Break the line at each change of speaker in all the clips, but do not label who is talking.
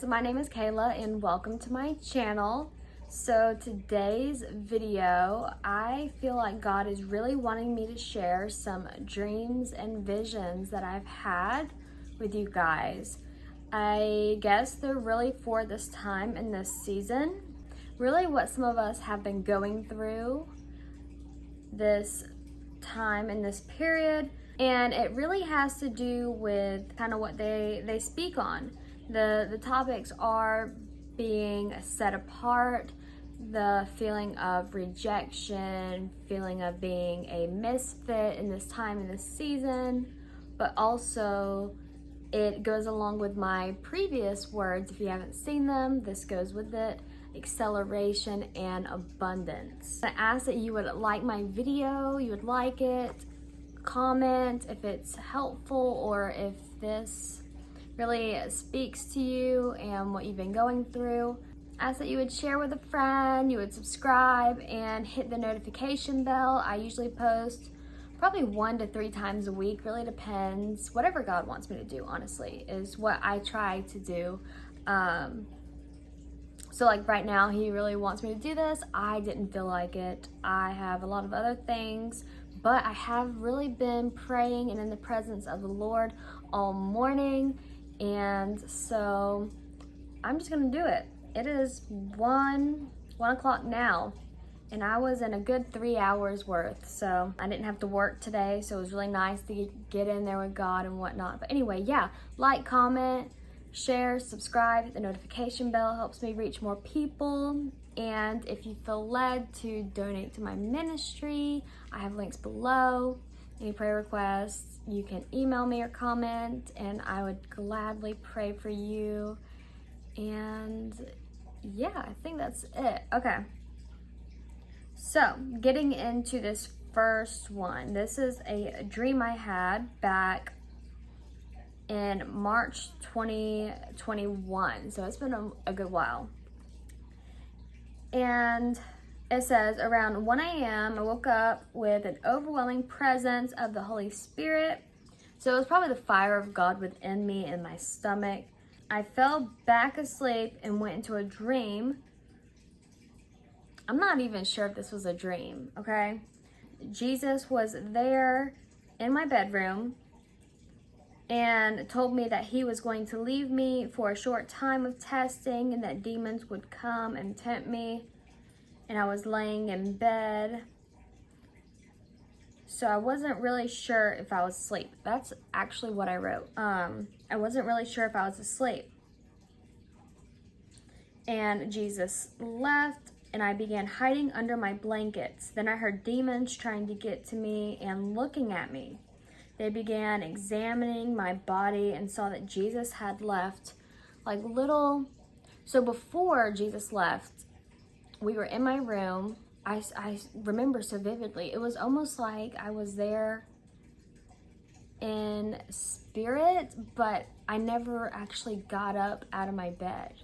My name is Kayla and welcome to my channel. So today's video, I feel like God is really wanting me to share some dreams and visions that I've had with you guys. I guess they're really for this time in this season, really what some of us have been going through this time in this period, and it really has to do with kind of what they speak on. The topics are being set apart, the feeling of rejection, feeling of being a misfit in this time, in this season, but also it goes along with my previous words. If you haven't seen them, this goes with it: acceleration and abundance. I ask that you would like my video, you would like it, comment if it's helpful or if this really speaks to you and what you've been going through. I ask that you would share with a friend, you would subscribe and hit the notification bell. I usually post probably 1 to 3 times a week, really depends. Whatever God wants me to do, honestly, is what I try to do. So like right now, he really wants me to do this. I didn't feel like it. I have a lot of other things, but I have really been praying and in the presence of the Lord all morning. And so I'm just gonna do it. It is 1 o'clock now, and I was in a good 3 hours worth, so I didn't have to work today, so it was really nice to get in there with God and whatnot. But anyway, yeah, like, comment, share, subscribe, hit the notification bell, helps me reach more people. And if you feel led to donate to my ministry, I have links below. Any prayer requests, you can email me or comment, and I would gladly pray for you. And yeah, I think that's it. Okay. So, getting into this first one. This is a dream I had back in March 2021. So it's been a good while. And it says, around 1 a.m., I woke up with an overwhelming presence of the Holy Spirit. So it was probably the fire of God within me in my stomach. I fell back asleep and went into a dream. I'm not even sure if this was a dream, okay? Jesus was there in my bedroom and told me that he was going to leave me for a short time of testing and that demons would come and tempt me. And I was laying in bed, so I wasn't really sure if I was asleep. That's actually what I wrote. I wasn't really sure if I was asleep. And Jesus left, and I began hiding under my blankets. Then I heard demons trying to get to me and looking at me. They began examining my body and saw that Jesus had left like little... So before Jesus left, we were in my room. I remember so vividly. It was almost like I was there in spirit, but I never actually got up out of my bed.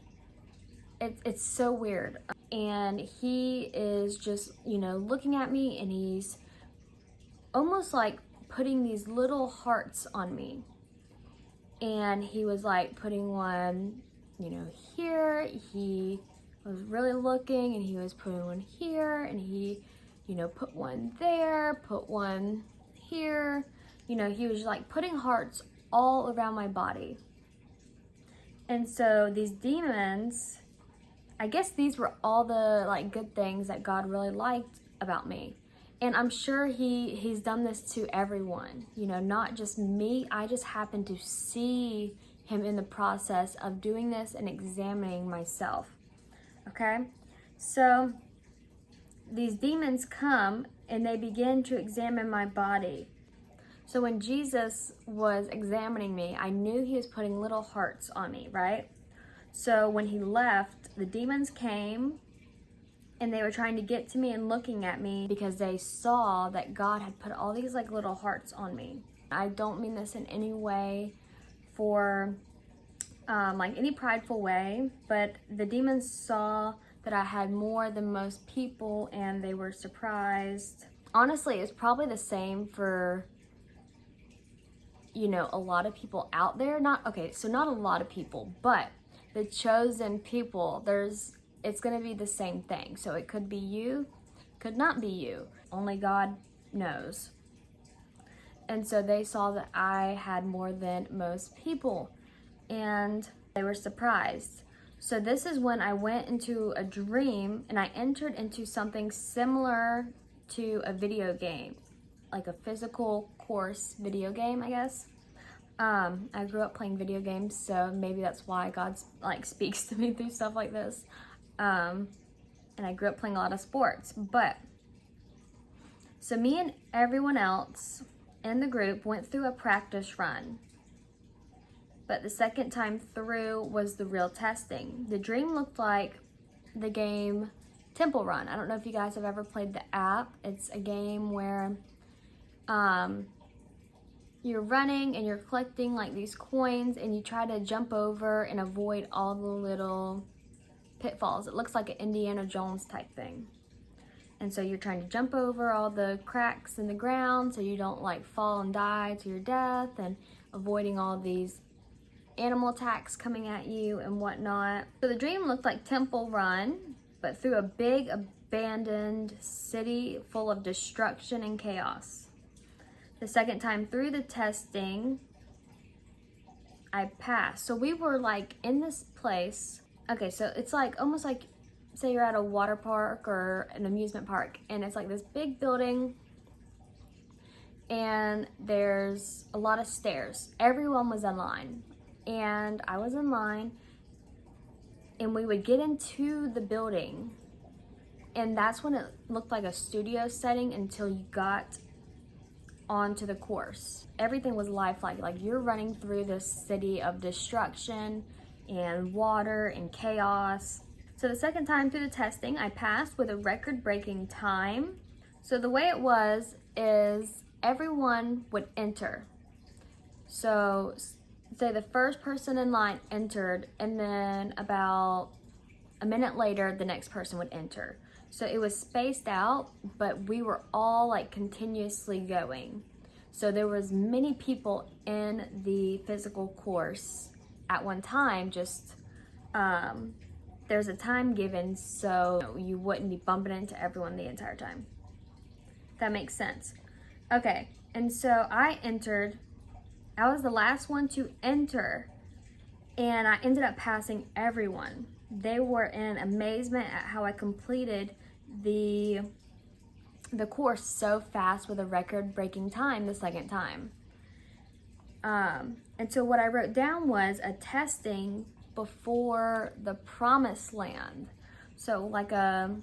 It's so weird. And he is just, looking at me, and he's almost like putting these little hearts on me. And he was like putting one, here. He was really looking, and he was putting one here, and he, put one there, put one here. He was like putting hearts all around my body. And so these demons, I guess these were all the like good things that God really liked about me. And I'm sure he's done this to everyone, not just me. I just happened to see him in the process of doing this and examining myself. Okay, so these demons come and they begin to examine my body. So when Jesus was examining me, I knew he was putting little hearts on me, right? So when he left, the demons came and they were trying to get to me and looking at me because they saw that God had put all these like little hearts on me. I don't mean this in any way for like any prideful way, but the demons saw that I had more than most people and they were surprised. Honestly, it's probably the same for, you know, a lot of people out there. Not a lot of people, but the chosen people, it's going to be the same thing. So it could be you, could not be you. Only God knows. And so they saw that I had more than most people and they were surprised. So this is when I went into a dream and I entered into something similar to a video game, like a physical course video game, I guess. I grew up playing video games, so maybe that's why God like speaks to me through stuff like this. And I grew up playing a lot of sports, but so me and everyone else in the group went through a practice run. But the second time through was the real testing. The dream looked like the game Temple Run. I don't know if you guys have ever played the app. It's a game where you're running and you're collecting like these coins and you try to jump over and avoid all the little pitfalls. It looks like an Indiana Jones type thing. And so you're trying to jump over all the cracks in the ground so you don't like fall and die to your death, and avoiding all these animal attacks coming at you and whatnot. So the dream looked like Temple Run, but through a big abandoned city full of destruction and chaos. The second time through the testing, I passed. So we were like in this place. Okay, so it's like almost like, say you're at a water park or an amusement park, and it's like this big building and there's a lot of stairs. Everyone was in line and I was in line, and we would get into the building and that's when it looked like a studio setting until you got onto the course. Everything was lifelike, like you're running through this city of destruction and water and chaos. So the second time through the testing, I passed with a record-breaking time. So the way it was is everyone would enter. So say the first person in line entered, and then about a minute later, the next person would enter. So it was spaced out, but we were all like continuously going. So there was many people in the physical course at one time, just there's a time given so you wouldn't be bumping into everyone the entire time. That makes sense. Okay, and so I entered. I was the last one to enter, and I ended up passing everyone. They were in amazement at how I completed the course so fast with a record-breaking time the second time. And so what I wrote down was a testing before the promised land. So like a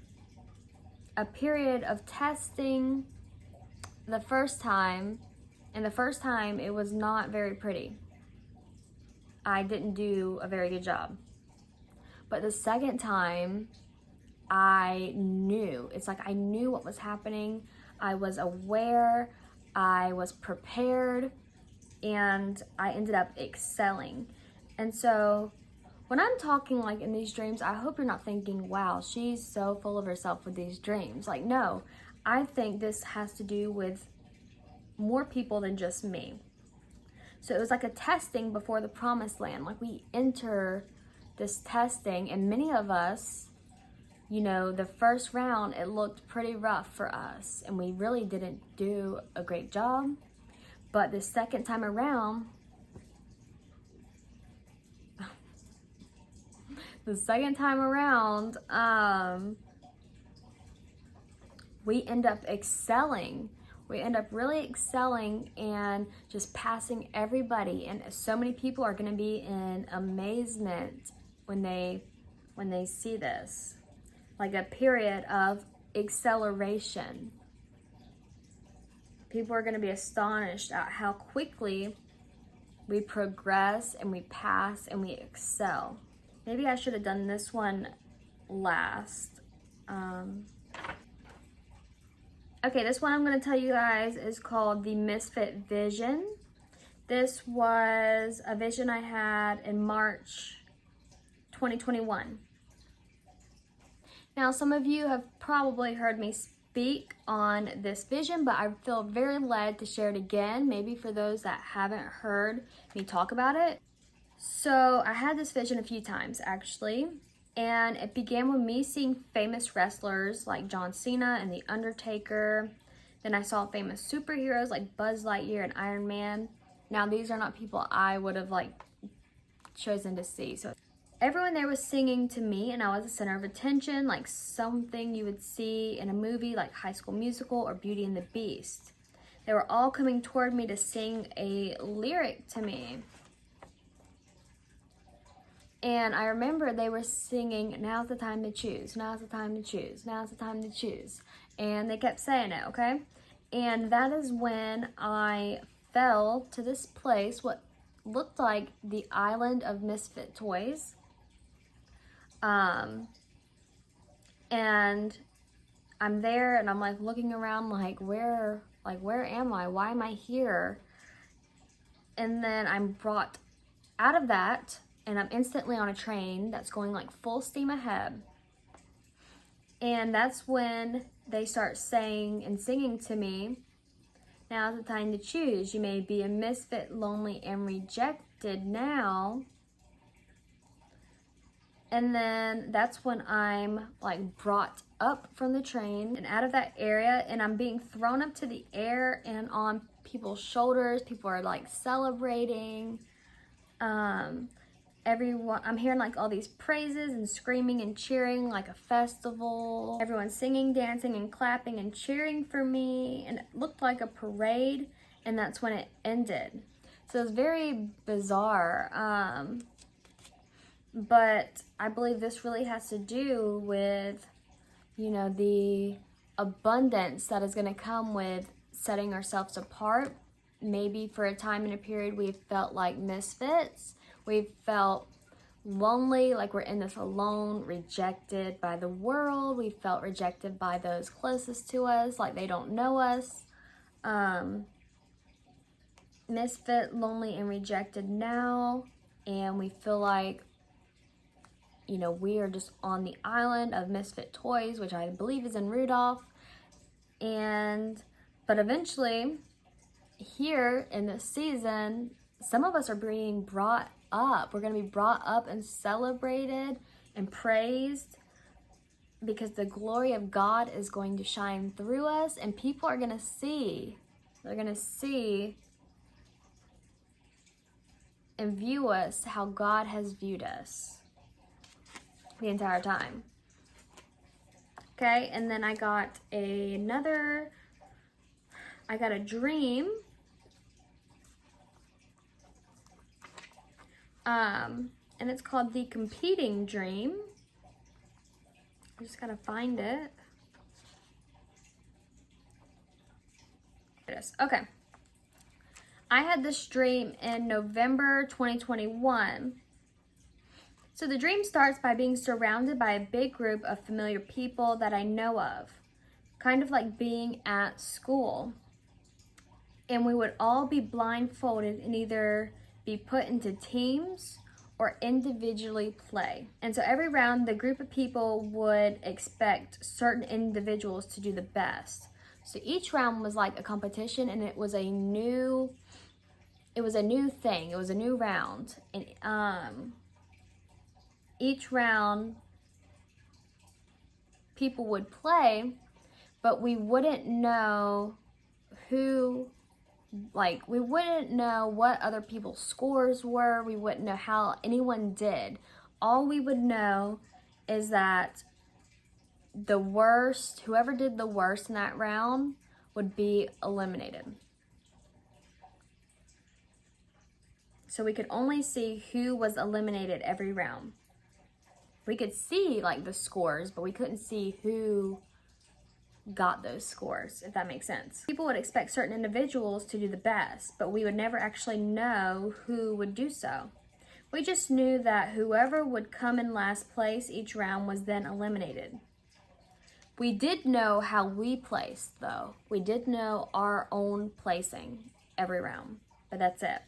period of testing the first time, and the first time it was not very pretty. I didn't do a very good job. But the second time, I knew. It's like I knew what was happening. I was aware, I was prepared, and I ended up excelling. And so when I'm talking like in these dreams, I hope you're not thinking, wow, she's so full of herself with these dreams. Like, no, I think this has to do with more people than just me. So it was like a testing before the promised land. Like we enter this testing, and many of us, you know, the first round, it looked pretty rough for us and we really didn't do a great job. But the second time around, we end up excelling. We end up really excelling and just passing everybody. And so many people are going to be in amazement when they see this. Like a period of acceleration. People are going to be astonished at how quickly we progress and we pass and we excel. Maybe I should have done this one last. Okay, this one I'm going to tell you guys is called the Misfit Vision. This was a vision I had in March 2021. Now, some of you have probably heard me speak on this vision, but I feel very led to share it again, maybe for those that haven't heard me talk about it. So I had this vision a few times actually, and it began with me seeing famous wrestlers like John Cena and The Undertaker. Then I saw famous superheroes like Buzz Lightyear and Iron Man. Now these are not people I would have chosen to see. So everyone there was singing to me, and I was the center of attention, like something you would see in a movie like High School Musical or Beauty and the Beast. They were all coming toward me to sing a lyric to me. And I remember they were singing, "Now's the time to choose, now's the time to choose, now's the time to choose." And they kept saying it, okay? And that is when I fell to this place, what looked like the island of misfit toys. And I'm there and I'm looking around where am I? Why am I here? And then I'm brought out of that and I'm instantly on a train that's going full steam ahead. And that's when they start saying and singing to me, "Now's the time to choose. You may be a misfit, lonely, and rejected now." And then that's when I'm brought up from the train and out of that area, and I'm being thrown up to the air and on people's shoulders. People are celebrating. Everyone, I'm hearing all these praises and screaming and cheering like a festival. Everyone's singing, dancing, and clapping and cheering for me, and it looked like a parade, and that's when it ended. So it was very bizarre. But I believe this really has to do with, the abundance that is going to come with setting ourselves apart. Maybe for a time and a period we've felt like misfits. We've felt lonely, like we're in this alone, rejected by the world. We felt rejected by those closest to us, like they don't know us. Misfit, lonely, and rejected now. And we feel like we are just on the island of misfit toys, which I believe is in Rudolph. But eventually, here in this season, some of us are being brought up. We're going to be brought up and celebrated and praised because the glory of God is going to shine through us, and people are going to see. They're going to see and view us how God has viewed us the entire time. Okay, and then I got a dream. And it's called the Competing Dream. I just gotta find it. Here it is. Okay. I had this dream in November 2021. So the dream starts by being surrounded by a big group of familiar people that I know of, kind of like being at school. And we would all be blindfolded and either be put into teams or individually play. And so every round, the group of people would expect certain individuals to do the best. So each round was like a competition, and it was a new thing. It was a new round. And each round, people would play, but we wouldn't know we wouldn't know what other people's scores were. We wouldn't know how anyone did. All we would know is that whoever did the worst in that round would be eliminated. So we could only see who was eliminated every round. We could see the scores, but we couldn't see who got those scores, if that makes sense. People would expect certain individuals to do the best, but we would never actually know who would do so. We just knew that whoever would come in last place each round was then eliminated. We did know how we placed, though. We did know our own placing every round, but that's it.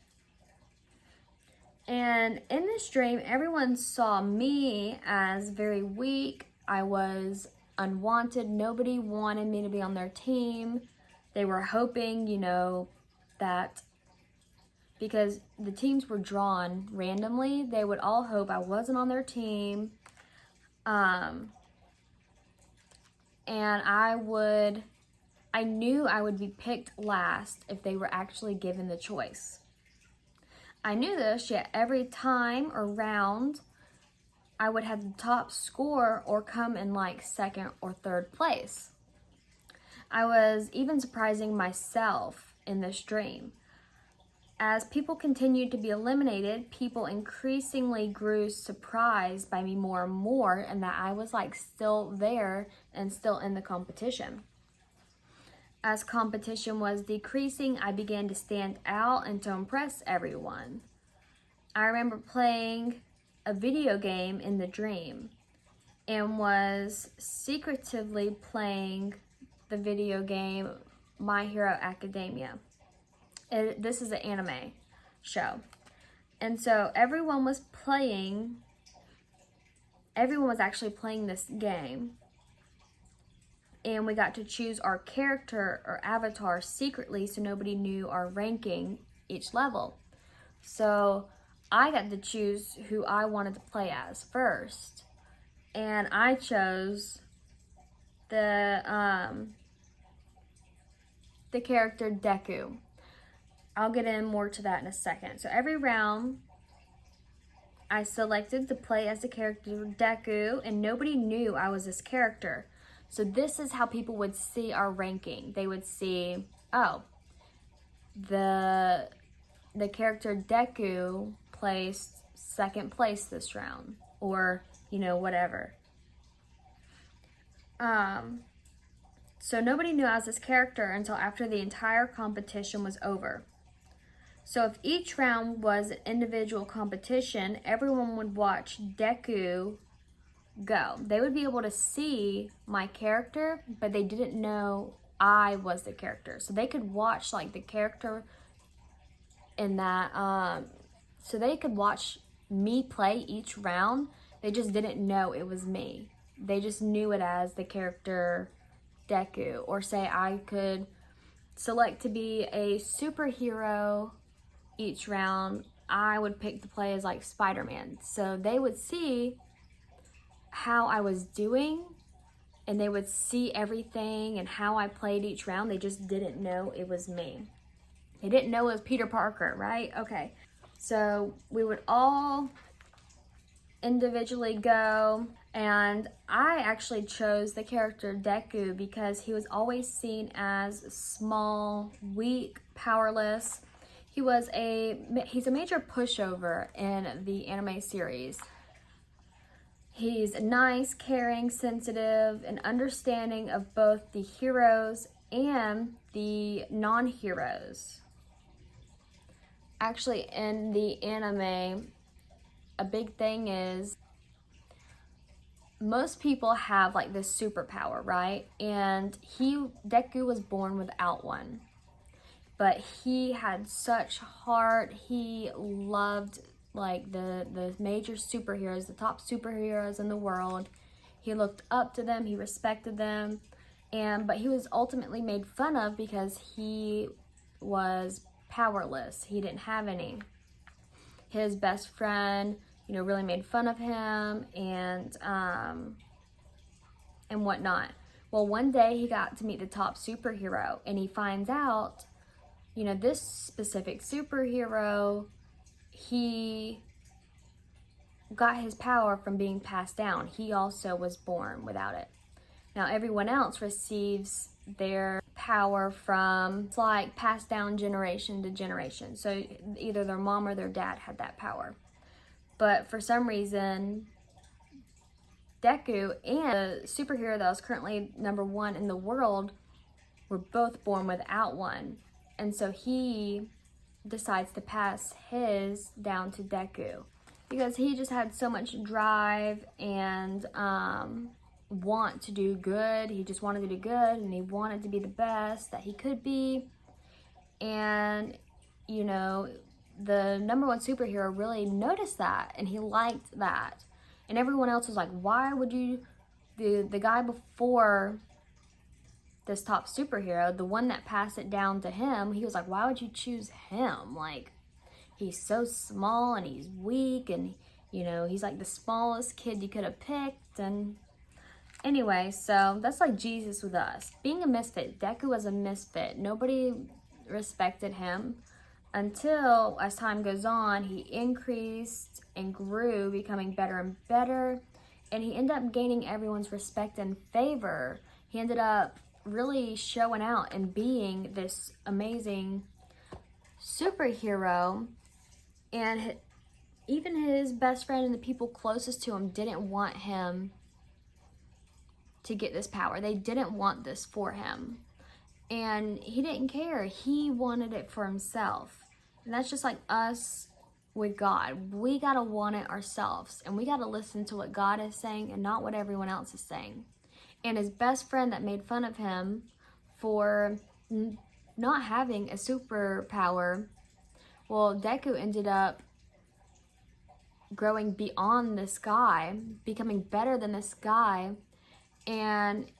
And in this dream, everyone saw me as very weak. I was unwanted. Nobody wanted me to be on their team. They were hoping, that because the teams were drawn randomly, they would all hope I wasn't on their team. And I knew I would be picked last if they were actually given the choice. I knew this, yet every time or round, I would have the top score or come in like second or third place. I was even surprising myself in this dream. As people continued to be eliminated, people increasingly grew surprised by me more and more, and that I was like still there and still in the competition. As competition was decreasing, I began to stand out and to impress everyone. I remember playing a video game in the dream and was secretively playing the video game My Hero Academia. This is an anime show. And so everyone was actually playing this game. And we got to choose our character or avatar secretly so nobody knew our ranking each level. So I got to choose who I wanted to play as first. And I chose the character Deku. I'll get in more to that in a second. So every round, I selected to play as the character Deku, and nobody knew I was this character. So this is how people would see our ranking. They would see, oh, the character Deku placed second place this round, or, whatever. So nobody knew I was this character until after the entire competition was over. So if each round was an individual competition, everyone would watch Deku go. They would be able to see my character, but they didn't know I was the character. So they could watch like the character in that, so they could watch me play each round. They just didn't know it was me. They just knew it as the character Deku. Or say I could select to be a superhero each round. I would pick to play as like Spider-Man. So they would see how I was doing, and they would see everything and how I played each round. They just didn't know it was me. They didn't know it was Peter Parker, right? Okay. So we would all individually go, and I actually chose the character Deku because he was always seen as small, weak, powerless. He's a major pushover in the anime series. He's nice, caring, sensitive, and understanding of both the heroes and the non-heroes. Actually, in the anime, a big thing is most people have like this superpower, right? And Deku was born without one. But he had such heart. He loved like the major superheroes, the top superheroes in the world. He looked up to them, he respected them, but he was ultimately made fun of because he was powerless. He didn't have any. His best friend, really made fun of him and whatnot. Well, one day he got to meet the top superhero, and he finds out, this specific superhero, he got his power from being passed down. He also was born without it. Now everyone else receives their power from, it's like passed down generation to generation. So either their mom or their dad had that power. But for some reason, Deku and the superhero that was currently #1 in the world were both born without one. And so he decides to pass his down to Deku because he just had so much drive and want to do good. He just wanted to do good, and he wanted to be the best that he could be. And, you know, the #1 superhero really noticed that, and he liked that. And everyone else was like, why would you, the guy before this top superhero, the one that passed it down to him, he was like, why would you choose him? Like, he's so small and he's weak, and, you know, he's like the smallest kid you could have picked. And anyway, so that's like Jesus with us. Being a misfit, Deku was a misfit. Nobody respected him until, as time goes on, he increased and grew, becoming better and better, and he ended up gaining everyone's respect and favor. He ended up really showing out and being this amazing superhero, and even his best friend and the people closest to him didn't want him to get this power. They didn't want this for him, and he didn't care. He wanted it for himself. And that's just like us with God. We gotta want it ourselves, and we gotta listen to what God is saying and not what everyone else is saying. And his best friend that made fun of him for not having a superpower, well, Deku ended up growing beyond this guy, becoming better than this guy, and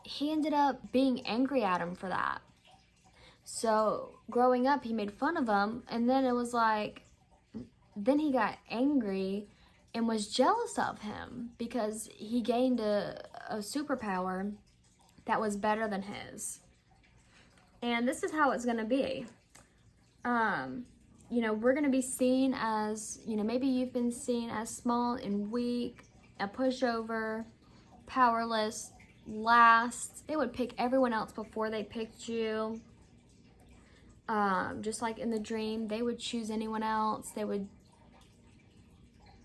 he ended up being angry at him for that. So growing up, he made fun of him, and then it was like, then he got angry and was jealous of him because he gained a superpower that was better than his. And this is how it's gonna be. You know, we're gonna be seen as, you know, maybe you've been seen as small and weak, a pushover, powerless, last. They would pick everyone else before they picked you. Just like in the dream, they would choose anyone else. They would,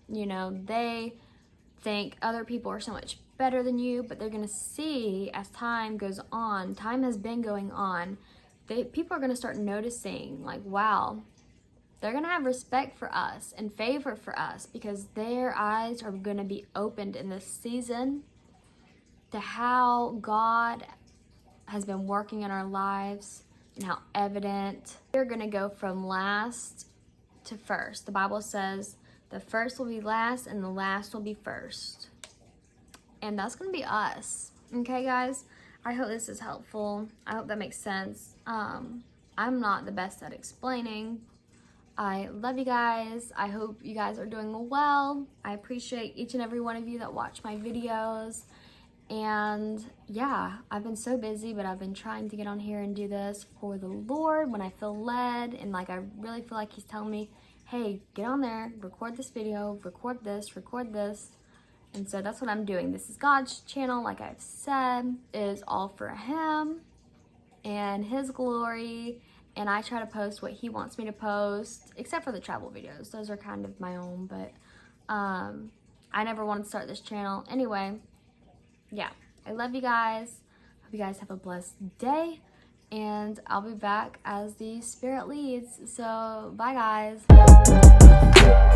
you know, they think other people are so much better than you, but they're gonna see as time goes on, time has been going on, people are gonna start noticing, like, wow, they're gonna have respect for us and favor for us because their eyes are gonna be opened in this season to how God has been working in our lives and how evident. We're gonna go from last to first. The Bible says the first will be last and the last will be first. And that's gonna be us. Okay, guys? I hope this is helpful. I hope that makes sense. I'm not the best at explaining. I love you guys. I hope you guys are doing well. I appreciate each and every one of you that watch my videos. And yeah, I've been so busy, but I've been trying to get on here and do this for the Lord when I feel led, and like I really feel like he's telling me, hey, get on there, record this video, record this. And so that's what I'm doing. This is God's channel, like I've said. It is all for him and his glory, and I try to post what he wants me to post, except for the travel videos. Those are kind of my own, but I never wanted to start this channel. Anyway, yeah, I love you guys. Hope you guys have a blessed day, and I'll be back as the Spirit leads. So bye, guys.